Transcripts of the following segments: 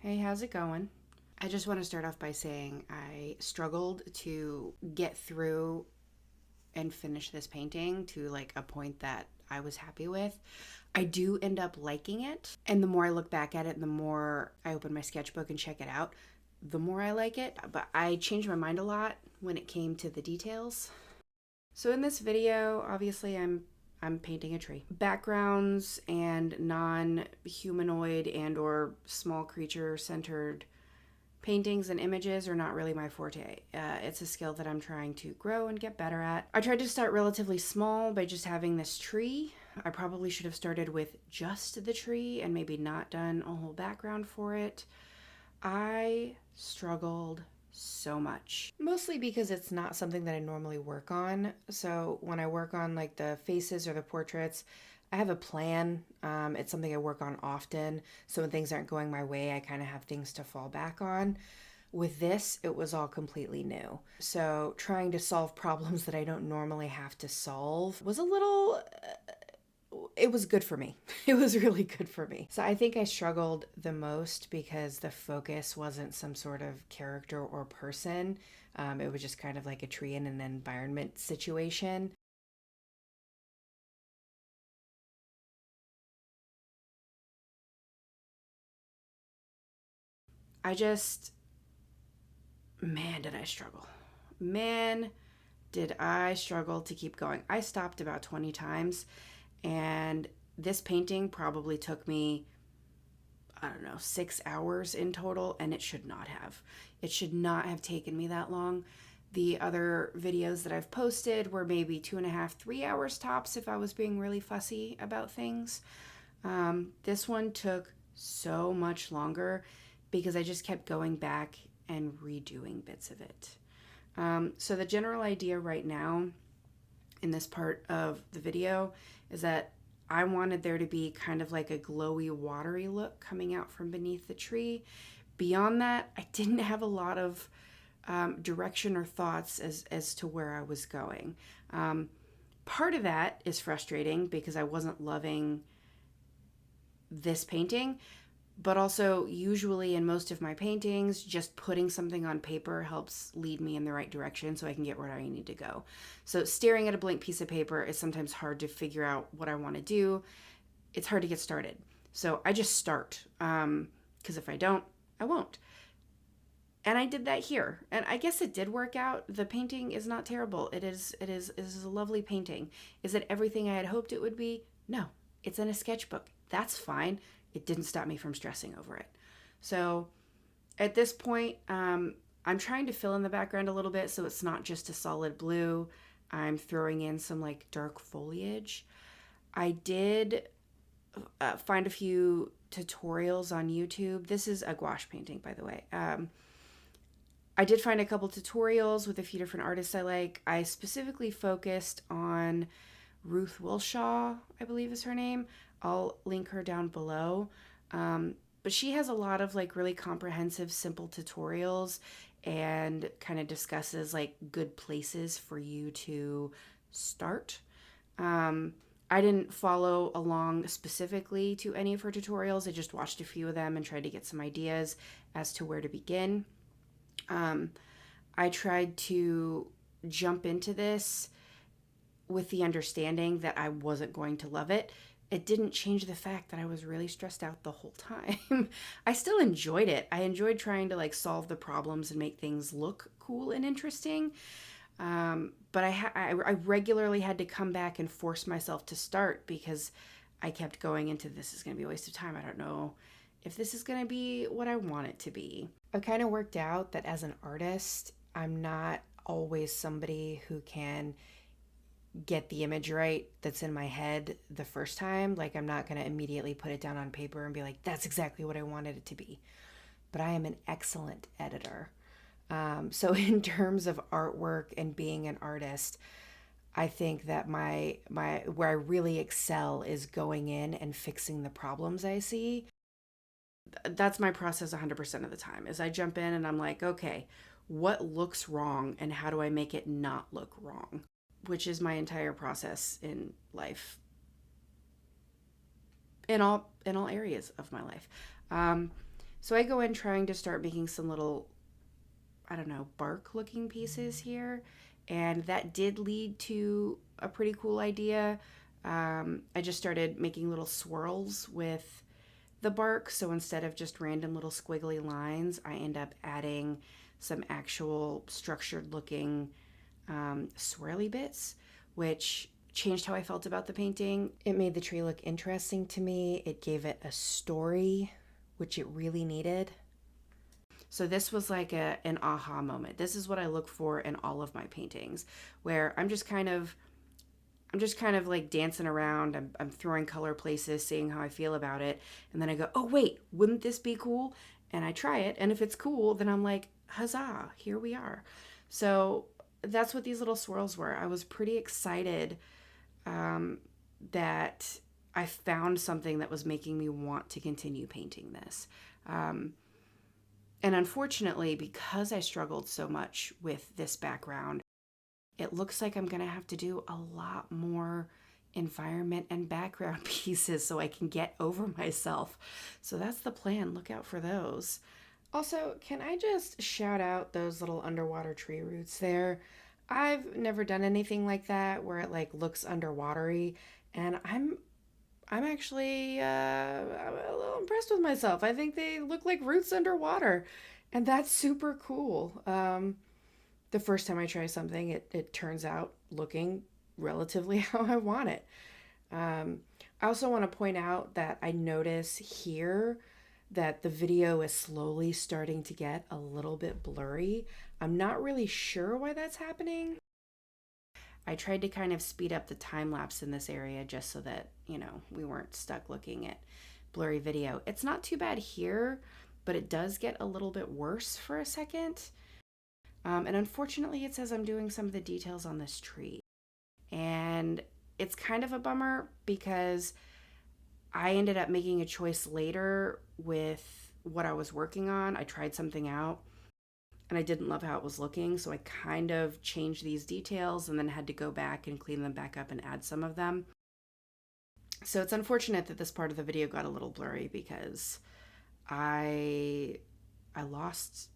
Hey, how's it going? I just want to start off by saying I struggled to get through and finish this painting to like a point that I was happy with. I do end up liking it, and the more I look back at it and the more I open my sketchbook and check it out, the more I like it. But I changed my mind a lot when it came to the details. So in this video, obviously I'm painting a tree. Backgrounds and non-humanoid and or small creature centered paintings and images are not really my forte. It's a skill that I'm trying to grow and get better at. I tried to start relatively small by just having this tree. I probably should have started with just the tree and maybe not done a whole background for it. I struggled so much, mostly because it's not something that I normally work on. So when I work on like the faces or the portraits, I have a plan. It's something I work on often. So when things aren't going my way, I kind of have things to fall back on. With this, it was all completely new. So trying to solve problems that I don't normally have to solve was a little it was good for me. It was really good for me. So I think I struggled the most because the focus wasn't some sort of character or person. It was just kind of like a tree in an environment situation. I just, man, did I struggle. Man, did I struggle to keep going. I stopped about 20 times, and this painting probably took me, I don't know, 6 hours in total, and it should not have. It should not have taken me that long. The other videos that I've posted were maybe 2.5, 3 hours tops if I was being really fussy about things. This one took so much longer because I just kept going back and redoing bits of it. So the general idea right now in this part of the video is that I wanted there to be kind of like a glowy, watery look coming out from beneath the tree. Beyond that, I didn't have a lot of direction or thoughts as to where I was going. Part of that is frustrating because I wasn't loving this painting, but also usually in most of my paintings, just putting something on paper helps lead me in the right direction so I can get where I need to go. So staring at a blank piece of paper is sometimes hard to figure out what I want to do. It's hard to get started. So I just start, because if I don't, I won't. And I did that here, and I guess it did work out. The painting is not terrible. It is a lovely painting. Is it everything I had hoped it would be? No, it's in a sketchbook. That's fine. It didn't stop me from stressing over it. So at this point, I'm trying to fill in the background a little bit so it's not just a solid blue. I'm throwing in some like dark foliage. I did find a few tutorials on YouTube. This is a gouache painting, by the way. I did find a couple tutorials with a few different artists I like. I specifically focused on Ruth Wilshaw, I believe is her name. I'll link her down below. But she has a lot of like really comprehensive, simple tutorials and kind of discusses like good places for you to start. I didn't follow along specifically to any of her tutorials. I just watched a few of them and tried to get some ideas as to where to begin. I tried to jump into this with the understanding that I wasn't going to love it. It didn't change the fact that I was really stressed out the whole time. I still enjoyed it. I enjoyed trying to like solve the problems and make things look cool and interesting. But I regularly had to come back and force myself to start because I kept going into this is going to be a waste of time. I don't know if this is going to be what I want it to be. I've kind of worked out that as an artist, I'm not always somebody who can get the image right that's in my head the first time. Like, I'm not going to immediately put it down on paper and be like, that's exactly what I wanted it to be. But I am an excellent editor. So in terms of artwork and being an artist, I think that my where I really excel is going in and fixing the problems I see. That's my process 100% of the time. Is I jump in and I'm like, okay, what looks wrong and how do I make it not look wrong? Which is my entire process in life, in all areas of my life. So I go in trying to start making some little, I don't know, bark looking pieces here. And that did lead to a pretty cool idea. I just started making little swirls with the bark. So instead of just random little squiggly lines, I end up adding some actual structured looking swirly bits, which changed how I felt about the painting. It made the tree look interesting to me. It gave it a story, which it really needed. So this was like an aha moment. This is what I look for in all of my paintings, where I'm just kind of like dancing around. I'm throwing color places, seeing how I feel about it. And then I go, oh, wait, wouldn't this be cool? And I try it. And if it's cool, then I'm like, huzzah, here we are. So that's what these little swirls were. I was pretty excited that I found something that was making me want to continue painting this. And unfortunately, because I struggled so much with this background, it looks like I'm going to have to do a lot more environment and background pieces so I can get over myself. So that's the plan. Look out for those. Also, can I just shout out those little underwater tree roots there? I've never done anything like that where it like looks underwatery, and I'm actually I'm a little impressed with myself. I think they look like roots underwater, and that's super cool. The first time I try something, it turns out looking relatively how I want it. I also want to point out that I notice here that the video is slowly starting to get a little bit blurry. I'm not really sure why that's happening. I tried to kind of speed up the time lapse in this area just so that, we weren't stuck looking at blurry video. It's not too bad here, but it does get a little bit worse for a second. And unfortunately, it says I'm doing some of the details on this tree. And it's kind of a bummer because I ended up making a choice later with what I was working on. I tried something out and I didn't love how it was looking. So I kind of changed these details and then had to go back and clean them back up and add some of them. So it's unfortunate that this part of the video got a little blurry because I lost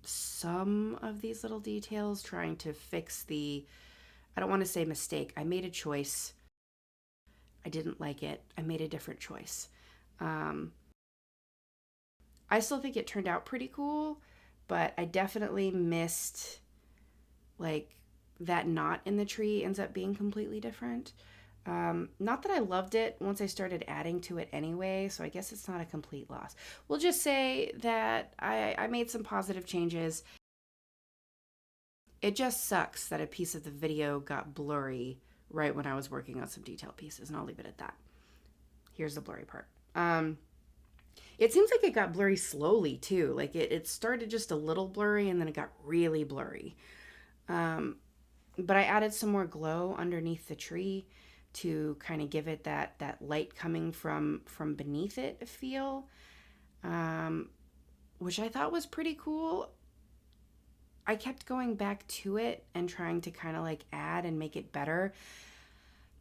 some of these little details trying to fix I don't want to say mistake. I made a choice. I didn't like it. I made a different choice. I still think it turned out pretty cool, but I definitely missed like that knot in the tree ends up being completely different. Not that I loved it once I started adding to it anyway, so I guess it's not a complete loss. We'll just say that I made some positive changes. It just sucks that a piece of the video got blurry right when I was working on some detailed pieces, and I'll leave it at that. Here's the blurry part. It seems like it got blurry slowly too. Like it started just a little blurry and then it got really blurry. But I added some more glow underneath the tree to kind of give it that light coming from beneath it feel, which I thought was pretty cool. I kept going back to it and trying to kind of like add and make it better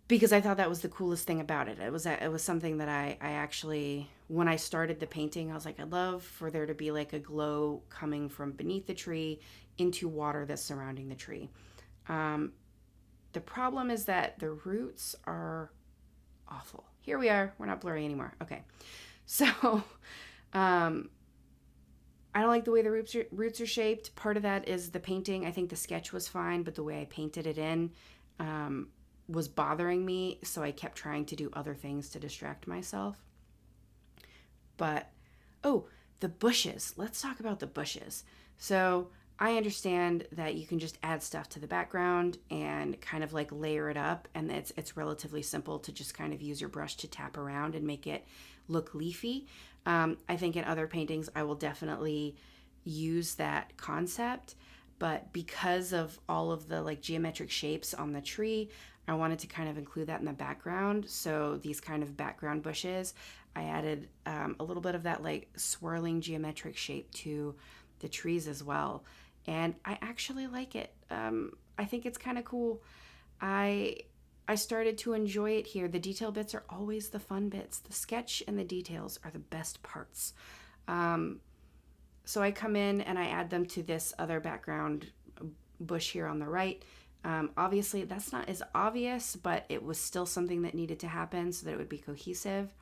because I thought that was the coolest thing about it. It was something that I actually, when I started the painting, I was like, I'd love for there to be like a glow coming from beneath the tree into water that's surrounding the tree. The problem is that the roots are awful. Here we are. We're not blurry anymore. Okay. So, I don't like the way the roots are shaped. Part of that is the painting. I think the sketch was fine, but the way I painted it in was bothering me. So I kept trying to do other things to distract myself. But, oh, the bushes. Let's talk about the bushes. So I understand that you can just add stuff to the background and kind of like layer it up, and it's relatively simple to just kind of use your brush to tap around and make it look leafy. I think in other paintings I will definitely use that concept, but because of all of the like geometric shapes on the tree, I wanted to kind of include that in the background. So these kind of background bushes, I added a little bit of that like swirling geometric shape to the trees as well. And I actually like it. I think it's kind of cool. I started to enjoy it here. The detail bits are always the fun bits. The sketch and the details are the best parts. So I come in and I add them to this other background bush here on the right. Obviously, that's not as obvious, but it was still something that needed to happen so that it would be cohesive.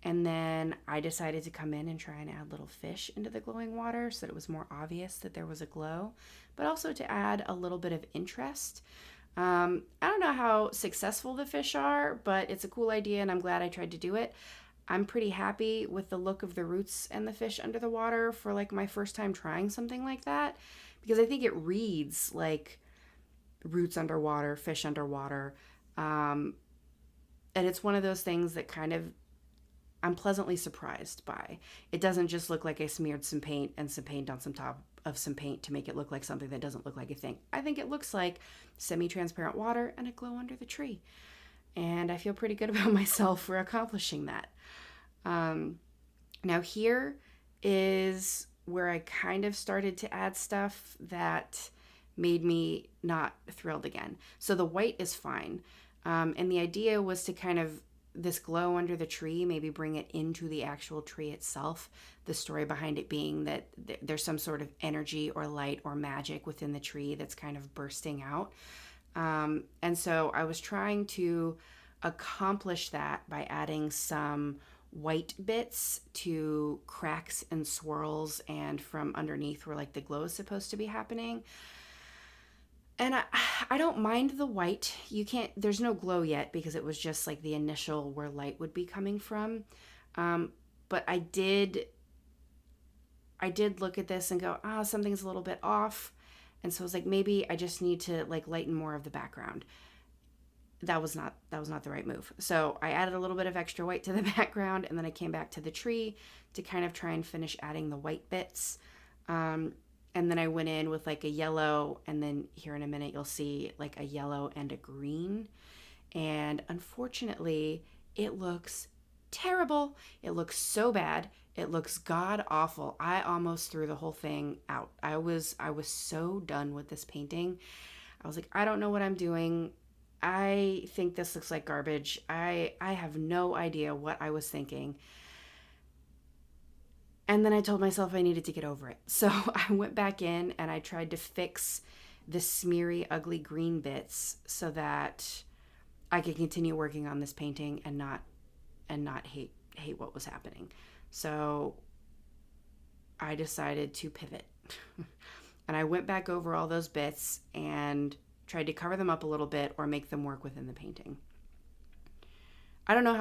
And then I decided to come in and try and add little fish into the glowing water so that it was more obvious that there was a glow, but also to add a little bit of interest. I don't know how successful the fish are, but it's a cool idea and I'm glad I tried to do it. I'm pretty happy with the look of the roots and the fish under the water for like my first time trying something like that, because I think it reads like roots underwater, fish underwater. And it's one of those things that kind of I'm pleasantly surprised by. It doesn't just look like I smeared some paint and some paint on some top of some paint to make it look like something that doesn't look like a thing. I think it looks like semi-transparent water and a glow under the tree. And I feel pretty good about myself for accomplishing that. Now here is where I kind of started to add stuff that made me not thrilled again. So the white is fine. And the idea was to kind of this glow under the tree, maybe bring it into the actual tree itself. The story behind it being that there's some sort of energy or light or magic within the tree that's kind of bursting out. And so I was trying to accomplish that by adding some white bits to cracks and swirls and from underneath where like the glow is supposed to be happening. And I don't mind the white. There's no glow yet because it was just like the initial where light would be coming from. But I did look at this and go, something's a little bit off. And so I was like, maybe I just need to like lighten more of the background. That was not the right move. So I added a little bit of extra white to the background, and then I came back to the tree to kind of try and finish adding the white bits. And then I went in with like a yellow, and then here in a minute you'll see like a yellow and a green. And unfortunately, it looks terrible. It looks so bad. It looks god awful. I almost threw the whole thing out. I was so done with this painting. I was like, I don't know what I'm doing. I think this looks like garbage. I have no idea what I was thinking. And then I told myself I needed to get over it. So I went back in and I tried to fix the smeary, ugly green bits so that I could continue working on this painting and not hate what was happening. So I decided to pivot. And I went back over all those bits and tried to cover them up a little bit or make them work within the painting. I don't know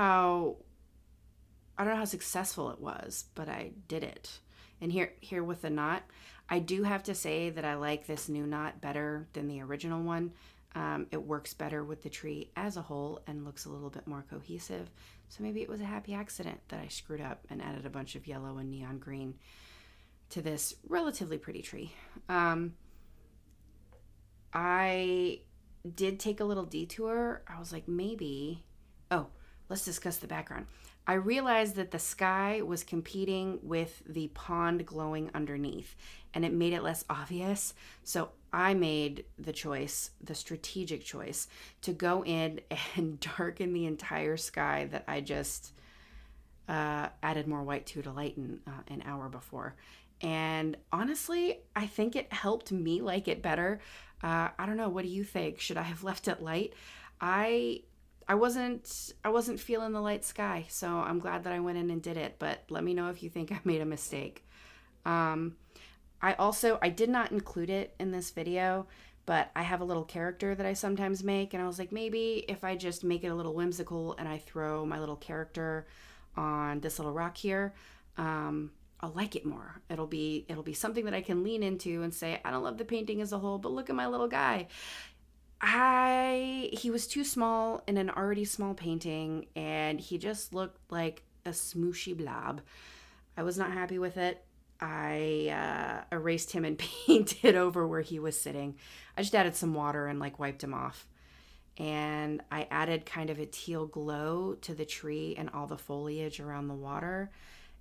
how successful it was, but I did it. And here with the knot, I do have to say that I like this new knot better than the original one. It works better with the tree as a whole and looks a little bit more cohesive. So maybe it was a happy accident that I screwed up and added a bunch of yellow and neon green to this relatively pretty tree. I did take a little detour. I was like, let's discuss the background. I realized that the sky was competing with the pond glowing underneath, and it made it less obvious. So I made the strategic choice, to go in and darken the entire sky that I just added more white to lighten an hour before. And honestly, I think it helped me like it better. I don't know. What do you think? Should I have left it light? I wasn't feeling the light sky, so I'm glad that I went in and did it, but let me know if you think I made a mistake. I did not include it in this video, but I have a little character that I sometimes make, and I was like, maybe if I just make it a little whimsical and I throw my little character on this little rock here, I'll like it more. It'll be something that I can lean into and say, I don't love the painting as a whole, but look at my little guy. He was too small in an already small painting, and he just looked like a smooshy blob. I was not happy with it. I erased him and painted over where he was sitting. I just added some water and like wiped him off. And I added kind of a teal glow to the tree and all the foliage around the water.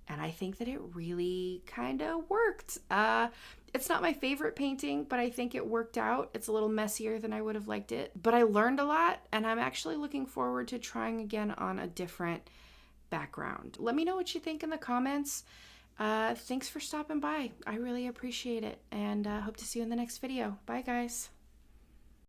And I think that it really kind of worked. It's not my favorite painting, but I think it worked out. It's a little messier than I would have liked it. But I learned a lot, and I'm actually looking forward to trying again on a different background. Let me know what you think in the comments. Thanks for stopping by. I really appreciate it, and hope to see you in the next video. Bye, guys.